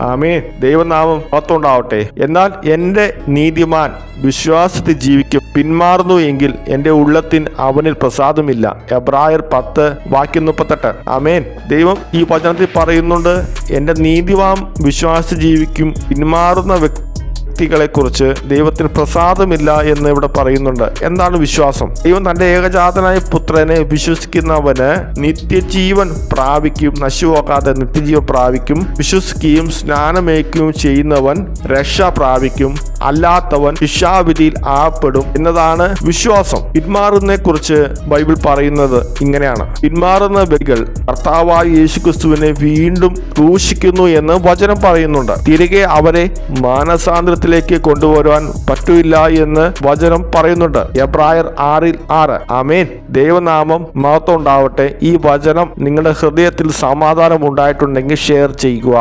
ആമേൻ. ദൈവനാമം മഹത്വമുണ്ടാവട്ടെ. എന്നാൽ എൻ്റെ നീതിമാൻ വിശ്വാസത്തിൽ ജീവിക്കും, പിന്മാറുന്നു എങ്കിൽ എൻ്റെ ഉള്ളത്തിന് അവനിൽ പ്രസാദമില്ല. എബ്രായർ 10:38. ആമേൻ. ദൈവം ഈ വചനത്തിൽ പറയുന്നുണ്ട്, എൻ്റെ നീതിമാൻ വിശ്വാസത്തിൽ ജീവിക്കും, പിന്മാറുന്ന വ്യക്തികളെ കുറിച്ച് ദൈവത്തിന് പ്രസാദമില്ല എന്ന് ഇവിടെ പറയുന്നുണ്ട്. എന്താണ് വിശ്വാസം? ദൈവം തന്റെ ഏകജാതനായ പുത്രനെ വിശ്വസിക്കുന്നവന് നിത്യജീവൻ പ്രാപിക്കും, നശിച്ചുപോകാതെ നിത്യജീവൻ പ്രാപിക്കും. വിശ്വസിക്കുകയും സ്നാനമേൽക്കുകയും ചെയ്യുന്നവൻ രക്ഷ പ്രാപിക്കും, അല്ലാത്തവൻ ശിക്ഷാവിധിയിൽ ആപ്പെടും എന്നതാണ് വിശ്വാസം. പിന്മാറുന്നതിനെ കുറിച്ച് ബൈബിൾ പറയുന്നത് ഇങ്ങനെയാണ്: പിന്മാറുന്ന വ്യക്തികൾ കർത്താവായ യേശുക്രിസ്തുവിനെ വീണ്ടും ക്രൂശിക്കുന്നു എന്ന് വചനം പറയുന്നുണ്ട്. തിരികെ അവരെ മാനസാന്തരത്തിലേക്ക് കൊണ്ടുവരുവാൻ പറ്റില്ല എന്ന് വചനം പറയുന്നുണ്ട്. എബ്രായർ 6:6. ആമേൻ. ദൈവനാമം മഹത്വം ഉണ്ടാവട്ടെ. ഈ വചനം നിങ്ങളുടെ ഹൃദയത്തിൽ സമാധാനം ഉണ്ടായിട്ടുണ്ടെങ്കിൽ ഷെയർ ചെയ്യുക.